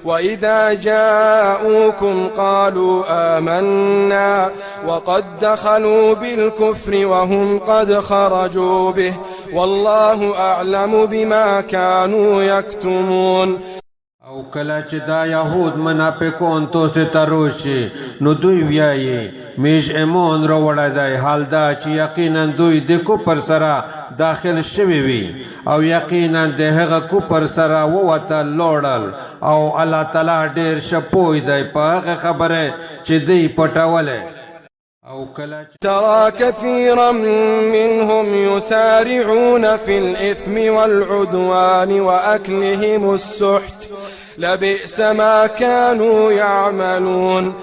وإذا جاءوكم قالوا آمنا وقد دخلوا بالكفر وهم قد خرجوا به والله أعلم بما كانوا يكتمون. او کله چې دا یهود منافقون تو سے تروشي نو دوی ویایي میش ایمون رو وړای دی، حال دا چې یقینا دوی د کفر سره داخل شوي وي او یقینا د هغه کفر سره ووته لوړل او الله تعالی ډېر شپوی دی په هغه خبره چې دوی پټولې. ترى كثيرا منهم يسارعون في الإثم والعدوان وأكلهم السحت لبئس ما كانوا يعملون.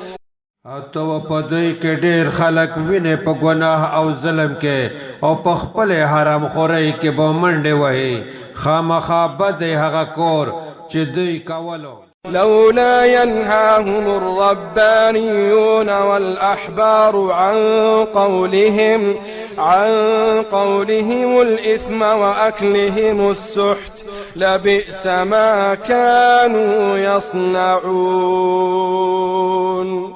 تو په دوی کې ډېر خلک وینې په ګناه او ظلم کې او په خپل حرام خورۍ کې به منډې وهي، خامخا بد هغه کور چې دوی کولو. لولا ينهاهم الربانيون والأحبار عن قولهم الإثم وأكلهم السحت لبئس ما كانوا يصنعون.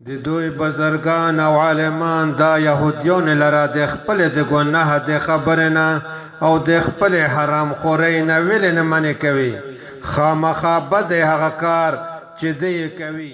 د دوی بزرگان او عالمان دا یهودیون لره د خپل د ګناه د خبره نه او د خپل حرام خورۍ نه ویل نه منې کوي، خامخا بد هغه کار چې دوی کوي.